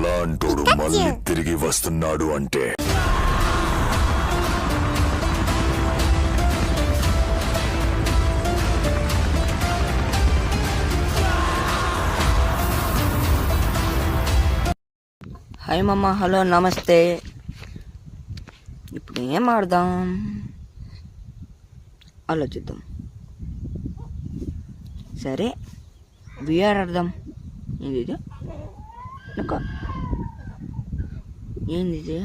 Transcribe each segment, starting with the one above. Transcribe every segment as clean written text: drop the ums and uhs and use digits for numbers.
అలాంటోడు మళ్ళీ తిరిగి వస్తున్నాడు అంటే హాయ్ మమ్మ, హలో, నమస్తే. ఇప్పుడు ఏం ఆడదాం ఆలోచిద్దాం. సరే, విఆర్ ఆడదాం. ఏంది ఇది? ఏంది ఇది?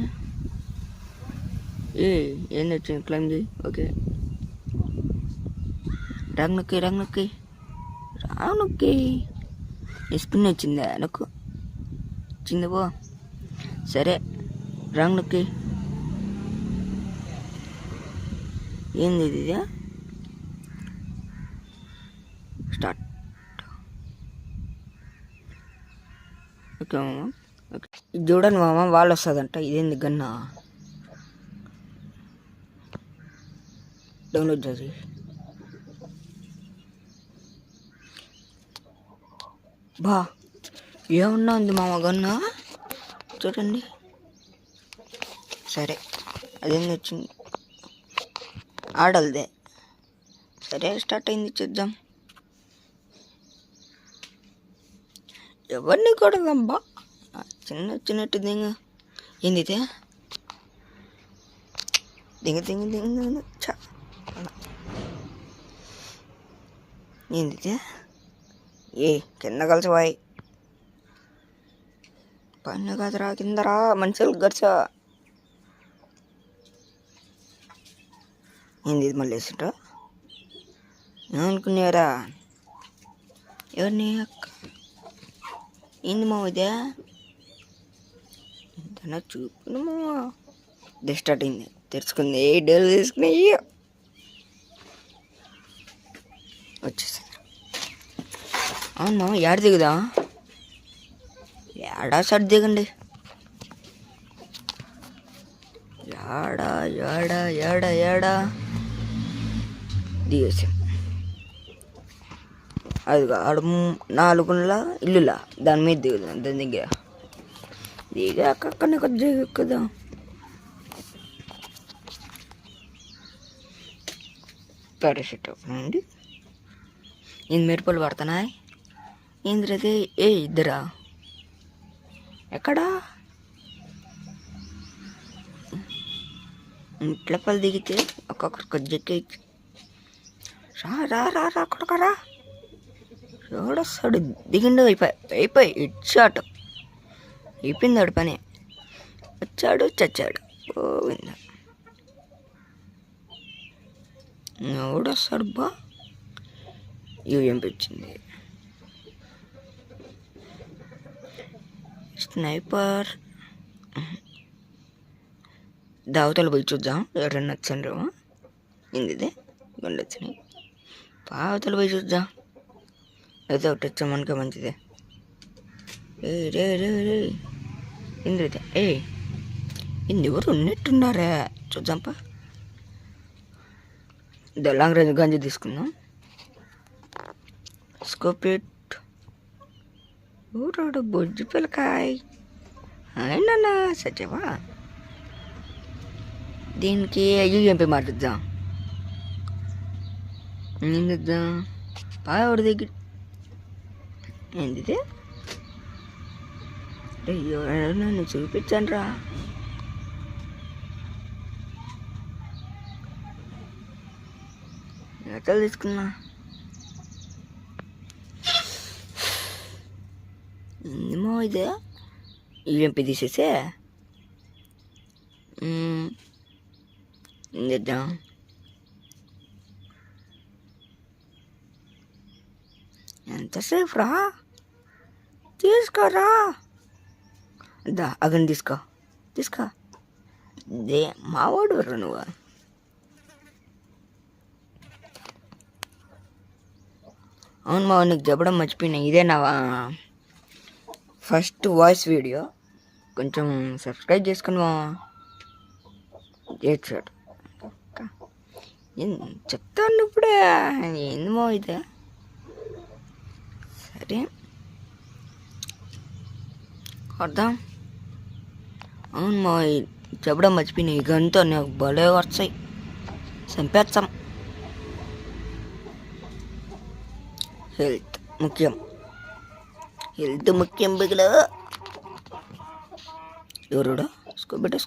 ఏంది వచ్చింది? క్లైమ్ది. ఓకే, రంగు నొక్కి స్పిన్ వచ్చిందా? నొక్కు, వచ్చింది పో. సరే, రంగు నొక్కి. ఏంది ఇది? స్టార్ట్. ఓకే మామ, ఓకే. ఇది చూడండి మామ, వాళ్ళు వస్తుందంట. ఇదేంది గన్నా? డౌన్లోడ్ చేసి బా ఏమన్నా ఉంది మామ గన్నా, చూడండి. సరే, అదేంది వచ్చింది? ఆడలదే. సరే, స్టార్ట్ అయింది, చూద్దాం. ఎవరిని కొడదాంబా? చిన్నట్టు దింగ. ఏంది ఇదే? దింగ చ. ఏంది ఇదే? కింద కలిసిపోయి పన్ను కాదురా, కిందరా, మనుషులు గడిచా. ఏంది ఇది? మళ్ళీ వేసిండ్రా? ఏమనుకున్నారా? ఎవరిని? ఏంది మావ ఇదే? ఇంతనా చూపును మావ. ఇది స్టార్ట్ అయింది, తెరుచుకుంది. డోలు తీసుకున్నాయి, వచ్చేసింది. అవును మామ, ఏడ దిగుదా? ఏడా సర్ది దిగండి. ఏడా దిగేసాం. అది ఆడ 4 ఇల్లులా, దాని మీద దిగుదాం. దాని దిగాక అక్కడనే కొద్దిగా ఎక్కుదాం. పారాషూట్ అండి. ఏంది మెరుపులు పడుతున్నాయి? ఏంద్రది? ఇద్దరా? ఎక్కడా? ఇంట్లోపల దిగితే ఒక్కొక్కరు కొద్దిగా రా కొడకరా. ఎవడొస్తాడు? దిగిండు, అయిపోయి ఇచ్చాడు. అయిపోయింది వాడి పని. వచ్చాడు, చచ్చాడు. పోయింది. ఎవడొస్తాడు బా? ఎంపించింది స్నైపర్. దావతలు పోయి చూద్దాం, ఎవరైనా నచ్చండి. ఏంది? గండి వచ్చినాయి. పావతలు పోయి చూద్దాం, అయితే ఒకటి వచ్చా మనకే మంచిదే. రే ఏంది? ఇంది ఎవరు ఉన్నట్టున్నారా? చూద్దాంపా. లాంగ్ రేంజ్ గంజి తీసుకుందాం. స్కోపిట్. ఊరాడు బొజ్జు పిల్లకాయ. అయినా సచ్చావా? దీనికి యూఎంపీ మారుద్దాం. ఏం చేద్దాం? పావుడి దగ్గర ఏంది? నన్ను చూపించండి రా. ఎట్లా తీసుకున్నా? ఏమో ఇదే యూఎంపీ తీసేసే ఏం చేద్దాం? ఎంతసేపు రా? తీసుకోరా. అగని తీసుకో. మావాడు రా నువ్వు. అవును మావ, నీకు చెప్పడం మర్చిపోయినా. ఇదే నా ఫస్ట్ వాయిస్ వీడియో. కొంచెం సబ్స్క్రైబ్ చేసుకుని మావా. చేసాడు చెప్తాను ఇప్పుడే. ఏంది మావ ఇదే? సరే, కొడదాం. అవును మా చెప్పడం మర్చిపోయినాయి. ఈ గంతో నాకు భలే వస్తాయి, చంపేస్తాం. హెల్త్ ముఖ్యం, హెల్త్ ముఖ్యం బిగులు. ఎవరుడా స్కోబెట్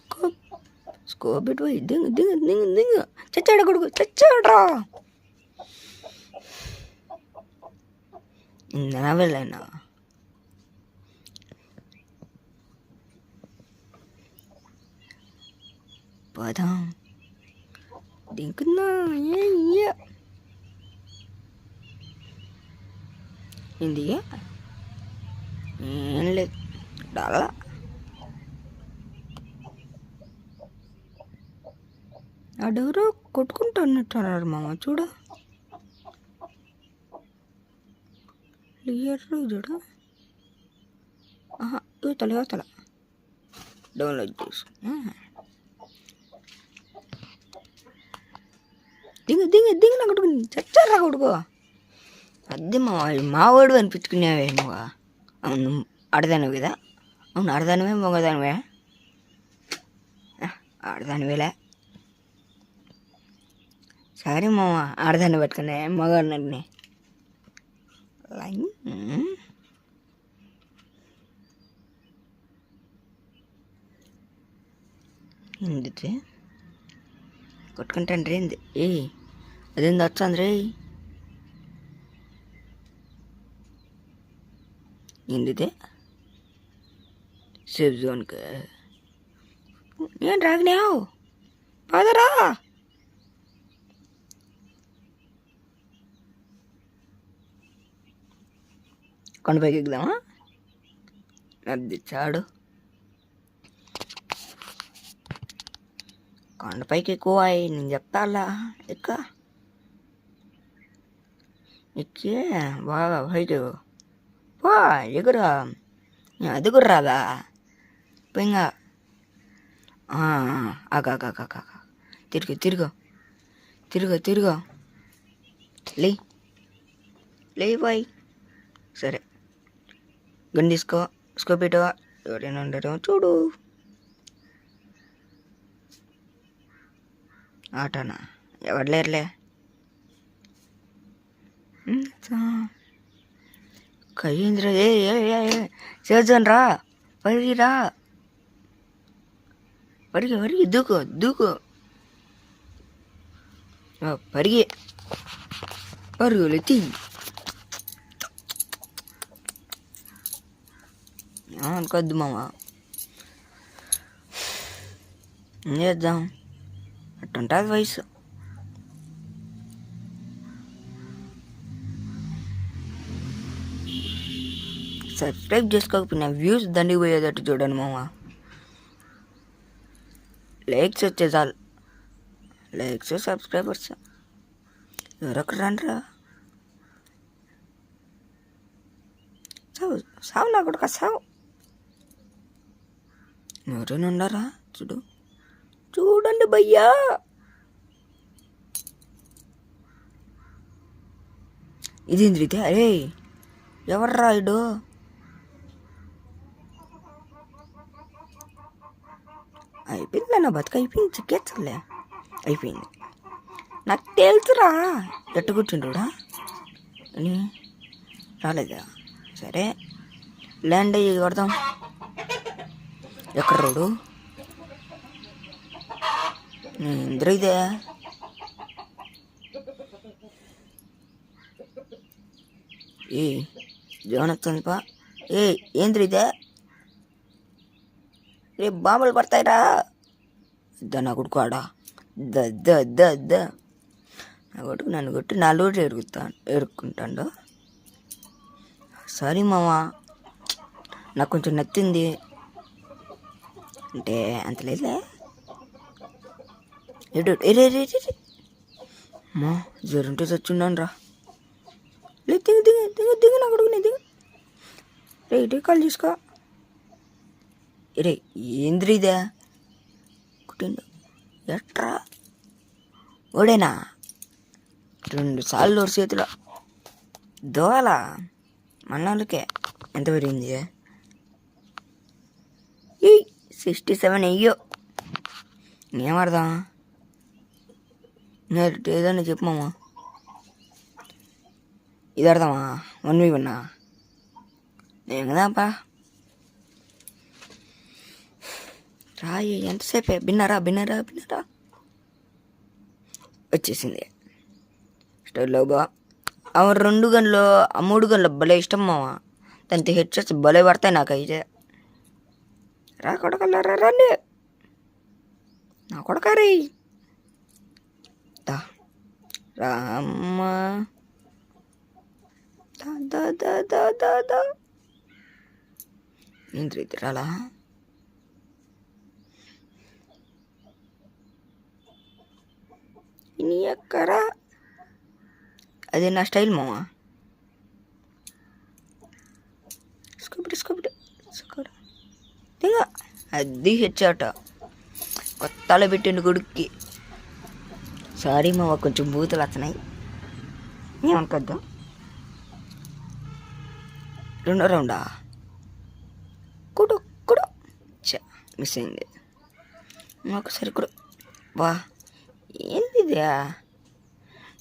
స్కోబెట్ పోయి దింగు దింగు దింగు దింగు. చచ్చాడు కొడుకు, చచ్చాడ్రా. వెళ్ళైనా పోదాం. దింకున్నా ఏంది ఏం లేదు డాలా. ఆడెవరో కొట్టుకుంటూ ఉన్నట్టున్నారు మామ, చూడ క్లియర్ చూడ. యువతల డౌన్లోడ్ చేసుకున్నా. దింగు నా కొడుకు, చచ్చారా కొడుకు. అద్దె మా వాడు అనిపించుకునేవే నువ్వు. అవును ఆడదానివి కదా. అవును ఆడదానివే మగదానివే. ఆడదానివేలే. సరే మామ, ఆడదాన్ని పట్టుకునే మగాడిని. ఎందుకు కొట్టుకుంటాను రేంది? అదేంది వచ్చాను రే. ఎందుదే సేఫ్ జోన్కి నేను రాగినావు పదరా. కొండపైకి ఎక్కుదామా? అది చాడు కొండపైకి ఎక్కువ నేను చెప్తాలా. ఎక్కి బాగా పైకి పో, ఎగురా. అది కూడా రాదా పోయింగా. తిరుగు లే బాయ్. సరే గన్ తీసుకో, స్కోపెట్టో. ఎవరైనా ఉండటం చూడు. ఆటనా ఎవరు లేరులే. కయ్యేంద్ర చేద్దాం రా. పరిగిరా పరిగి దూకు పరుగులు ఎత్తి. అనుకోద్దు మామ, ఏం చేద్దాం, అట్టుంటుంది వయసు. సబ్స్క్రైబ్ చేసుకోకపోయినా వ్యూస్ దండికి పోయేటట్టు చూడండి మామ. లైక్స్ వచ్చే చాలు. లైక్స్ సబ్స్క్రైబర్స్ ఎవరొకరు రండిరా. సావు నా కొడుక సావు. ఎవరైనా ఉన్నారా చూడండి భయ్యా. ఇదేంద్రి ఇది? అరే ఎవర్రా ఇడు? అయిపోయింది నా బతుకు, అయిపోయింది. చిక్కేచ్చలే అయిపోయింది. నాకు తెలుసురా. ఎట్ట కూర్చుంటుడా అని రాలేదా? సరే ల్యాండ్ అయ్యి కొడదాం. ఎక్కడ రోడ్డు? ఇంద్ర ఇదే. జోన్ వస్తుంది పా. ఏంద్ర ఇదే? రేపు బాంబులు పడతాయిరా. నా కొడుకు ఆడా నా కొడుకు నన్ను కొట్టి నా లోటు ఎరుక్కుంటాడు. సారీ మామ, నాకు కొంచెం నచ్చింది అంటే అంత లేదులే. మా జ్వరంటే చచ్చున్నాను రా. లేదు దిగు నా కొడుకు, నీ దిగు. రే కాల్ చేసుకో. ఏంద్రి ఇదే కుట్టిండు? ఎట్రా ఓడేనా? 2 సార్లు చేతిలో దోల. మన్నాళ్ళకే ఎంత పెరిగింది? 67 అయ్యో ఏం ఆడదాం ఏదన్నా చెప్పమామా ఇది ఆడదామా 1v1 ఏం కదాపా రాయి ఎంతసేపే బిన్నారా వచ్చేసింది స్టైల్లో బా ఆ 2 గన్లు ఆ 3 గన్లు భలే ఇష్టం మావా దాంతో హెడ్సెట్స్ భలే పడతాయి నాకు అయితే రా కొడకల్లారా రండి నా కొడకారీ రామ్మ దా ఏంటి రాలా ఇని ఎక్కరా అదే నా స్టైల్ మావా స్కూబిడి ఇంకా అది హెచ్చాట కొత్తలో పెట్టిండు కొడుక్కి సారీ మావా కొంచెం బూతులు వస్తున్నాయి ఏమనుకోద్దు 2వ రౌండా కుడు మిస్ అయింది ఒకసారి కూడా వా ఏంది ఇది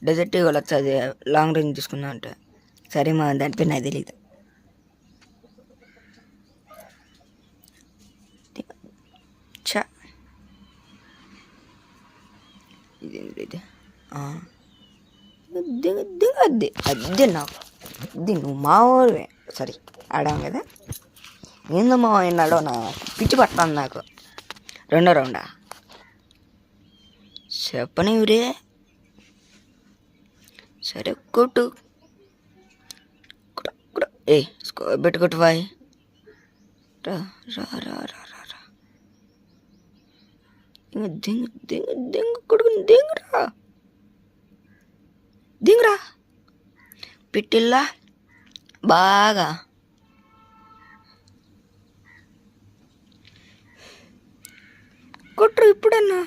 డెజర్ట్ వాళ్ళు వచ్చి లాంగ్ రేంజ్ తీసుకుందా అంటే సరే మా దానిపై నాకు తెలియదు చా ఇదేంటి ఇది అద్దె నాకు అద్దె నువ్వు మా ఊరివే సరే ఆడాం కదా ఏందమ్మా ఎన్నాడో నా పిచ్చి పట్టాను నాకు 2వ రౌండా చెప్పనివ్వరే సరే కొట్టు ఏ స్కోర్ పెట్టుకొట్టు బాయ్ రా దింగ కొడుకుని దింగరా పిట్టిల్లా బాగా కొట్టు ఇప్పుడన్నా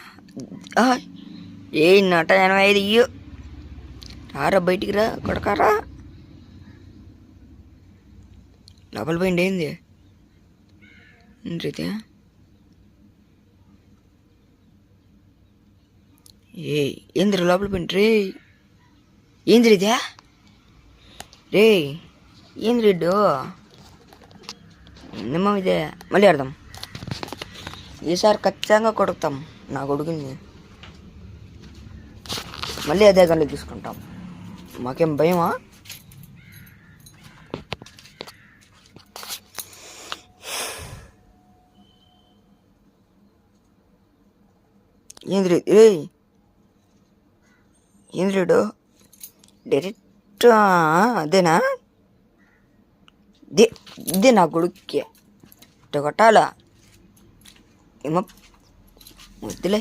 ఏ 185 ఇయ్యో రారా బయటికి రా కొడకారా లోపల పోయింది ఏంది ఏంటి ఏంద్ర లోపల పోయింది రే ఏంద్ర ఇదే రే ఏంద్ర ఇడ్డు నిమ్మ ఇదే మళ్ళీ ఆడదాం ఈసారి ఖచ్చితంగా కొడుకుతాం నా కొడుకుని మళ్ళీ అదే గన్లు తీసుకుంటాం మాకేం భయమా ఏంద్రీడు డైరెక్ట్ అదేనా ఇదే నా కొడుక్కి ఇట్ట కొట్టాలా ఏమో వద్దులే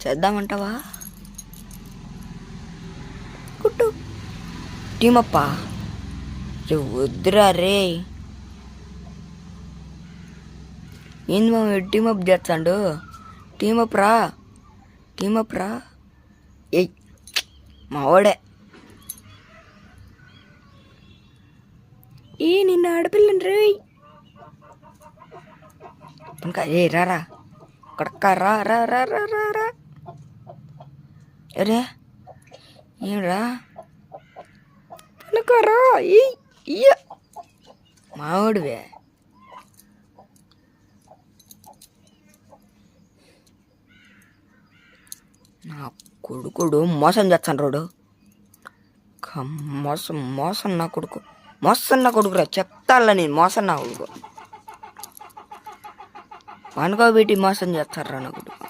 చేద్దామంటావా కుట్టు టీమప్పా రే వద్దురా రే ఏంది మా టీమప్ చేస్తాడు టీమప్ రా ఏయ్ మా వాడే నిన్న ఆడపిల్లని రే ఇంకా రారా కొడక్క రా అరే ఏరా పనుకోరా మావాడివే నా కొడుకుడు మోసం చేస్తాను రోడు మోసం నా కొడుకురా చెప్తానులే నేను మోసం నా కొడుకు పనుకోబెట్టి మోసం చేస్తారా నా కొడుకు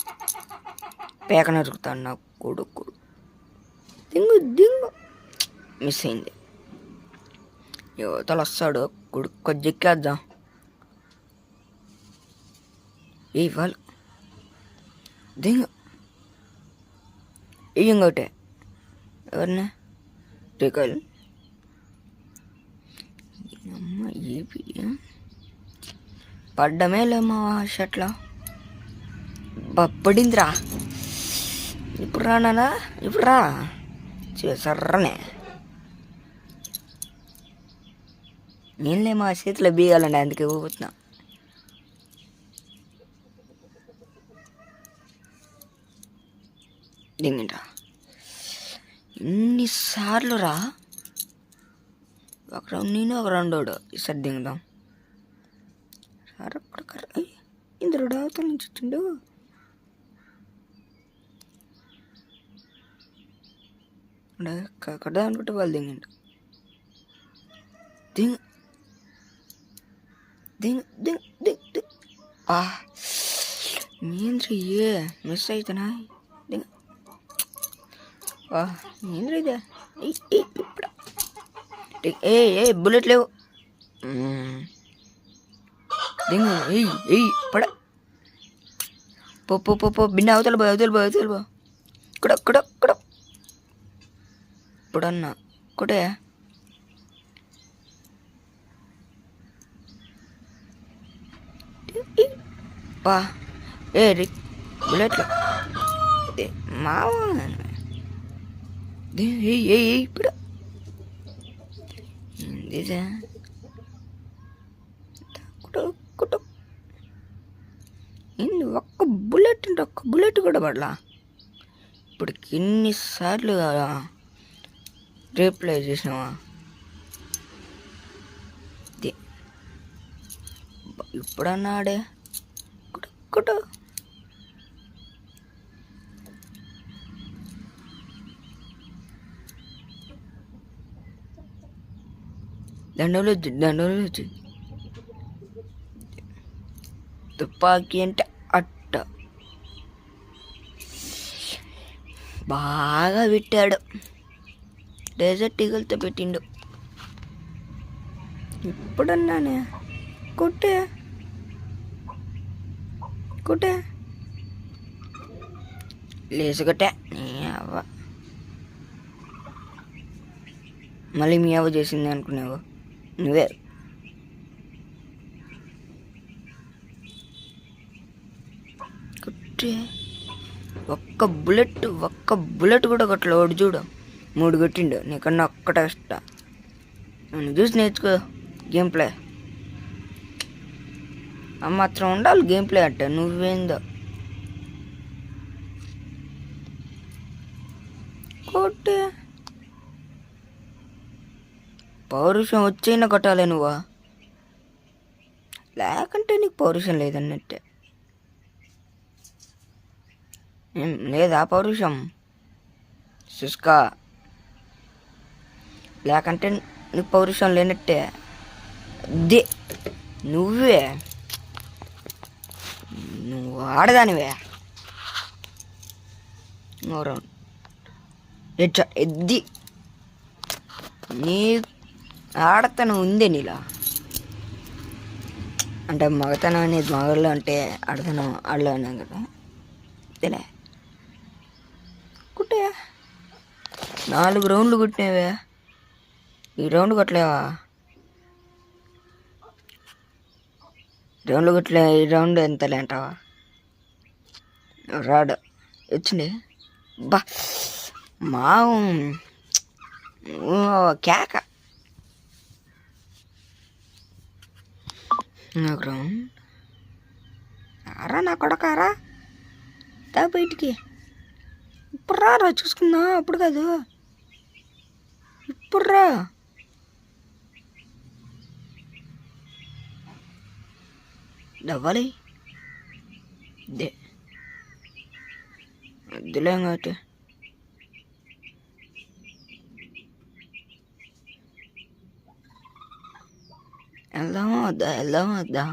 పేక నరుకుతాను నా కొడుకు దింగు మిస్ అయింది యువతలు వస్తాడు కొడుకు కొద్ది ఎక్కేద్దాం వాళ్ళు దింగు ఇంకోటే ఎవరినా టీకాయలు అమ్మ ఏపీ పడ్డమే లేమ్మా షర్ట్లో పడిందిరా ఇప్పుడు రానా ఇప్పుడు రా సర్రనే నేనులే మా చేతిలో బీగాలండి అందుకే ఊపుతున్నా దిగిండ్రా. ఎన్నిసార్లు రా? ఒక రౌండ్ నేను, ఒక రౌండ్ వాడు. ఈసారి దిగుదాం. సార్ అక్కడ ఇంద్రుడు అవతల నుంచి వచ్చిండు. అక్కడ అనుకుంటే వాళ్ళు దిగండి. దింగ్ దింగ్ దింగ్ దింగ్ దింగ్. ఏంద్ర ఏ మిస్ అవుతానా? దింగ్ ఏంద్ర ఇదే ఇప్పుడు ఏ బుల్లెట్ లేవు. దింగ్ పడ పో బిన్న అవతల బో ఇక్కడ ఇప్పుడన్నా ఒకటే బా ఏ బుల్లెట్లు మావా ఇప్పుడు ఇదే ఒక్క బుల్లెట్ అంటే ఒక్క బుల్లెట్ కూడా పడలా. ఇప్పుడు ఎన్నిసార్లు రీప్లై చేసినావా? ఇప్పుడన్నాడే కుట దండలు వచ్చి తుపాకీ అంటే అట్ట బాగా పెట్టాడు. డెజర్ట్ ఈగల్తో పెట్టిండు. ఇప్పుడన్నానే కొట్టే లేసుగట్టే నీ అవ్వ. మళ్ళీ మీ అవ్వ చేసింది అనుకున్నావు నువ్వే. కొట్టే ఒక్క బుల్లెట్ కూడా కొట్టలే. వాడు చూడు 3 కొట్టిండు. నీకన్నా ఒక్కటే ఇష్టం. నన్ను చూసి నేర్చుకో గేమ్ ప్లే. ఆ మాత్రం ఉండాలి గేమ్ ప్లే అంటే. నువ్వేందో కొట్టే పౌరుషం వచ్చైనా కొట్టాలి నువ్వా, లేకంటే నీకు పౌరుషం లేదన్నట్టే. లేదా పౌరుషం సుస్కా, లేకంటే నీకు పౌరుషం లేనట్టే. అదే నువ్వు ఆడదానివే. రౌండ్ ఎద్ది నీ ఆడతనం ఉందే నీలా. అంటే మగతనం అనేది మగళ్ళు అంటే ఆడతనం ఆడలో ఉన్నాం కదా. తెలే కుట్టే 4 రౌండ్లు కుట్టినవే. ఈ రౌండ్ కొట్టలేవా? రౌండ్లు కొట్టలే. ఈ రౌండ్ ఎంతలే అంటావా? రాడు వచ్చింది బా మా కేక. రౌండ్ ఆరా నా కొడకారా దా బయటికి. ఇప్పుడు రా చూసుకుందా. అప్పుడు కాదు ఇప్పుడు రా. డవ్వాలి వద్దులేం కాబట్టి వెళ్దామా వద్దా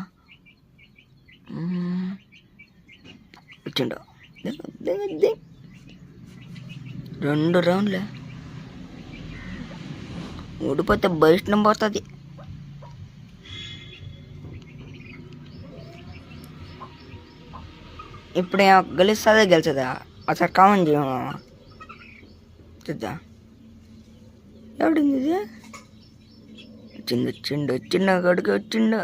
వచ్చిండు. 2 రౌండ్లే ఓడిపోతే బయటం పోతుంది. ఇప్పుడు గెలుస్తుందా గెలిచదా అసలు కామన్ చేయమా చూద్దా. ఎవడింది ఇది? వచ్చిండు గడికి వచ్చిండు.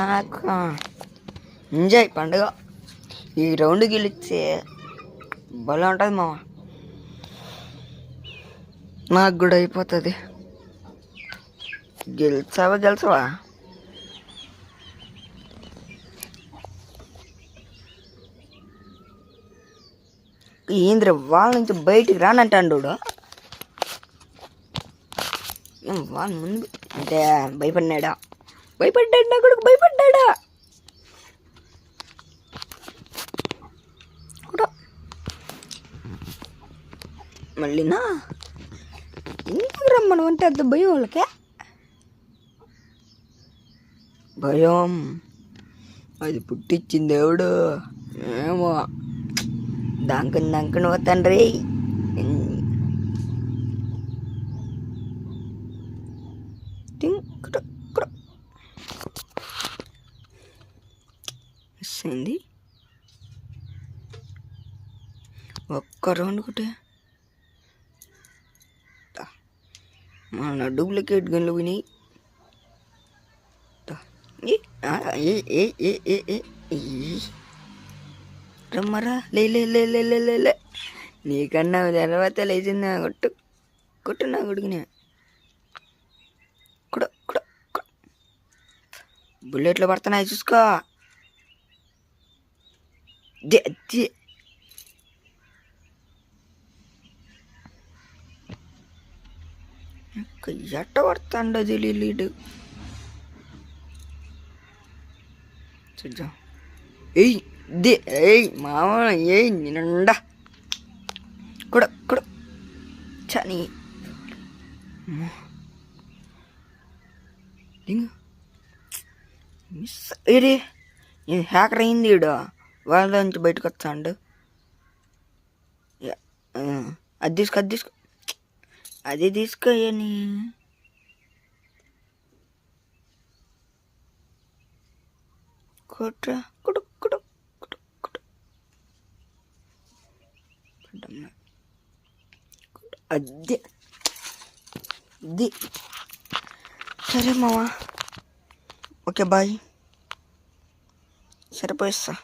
నాకు ఎంజాయ్ పండుగ. ఈ రౌండ్ గెలిస్తే భలే ఉంటుంది మామ. నాకు కూడా అయిపోతుంది. గెలిచావా ఏంద్ర వాళ్ళ నుంచి బయటికి రానంటాడు వాళ్ళ ముందు అంటే భయపడినాడా నా కొడుకు భయపడ్డా కూడా మళ్ళీనా ఎందుకు రమ్మను అంటే అంత భయం వాళ్ళకే భయం అది పుట్టించింది ఎవడు ఏమో దంకను తండ్రి మిస్ అయింది ఒక్క రౌండ్ ఒకటే మన డూప్లికేట్ గన్లు విని రమ్మరా లే నీకన్నా తర్వాత లేచింది కొట్టు నా కొడుకునే బుల్లెట్లు పడుతున్నాయి చూసుకో ఎట్ట పడతాండో తెలియలేడు చూద్దాం ఏయ్ మామ ఏయ్ నిండా కూడా చని మిస్ ఏడే హ్యాకర్ అయింది ఈడు వాళ్ళ నుంచి బయటకు వచ్చాడు అది తీసుకో అది తీసుకోయని కొట్రా కుడు అది సరే మావా ఓకే బాయ్ సరిపోయిస్తా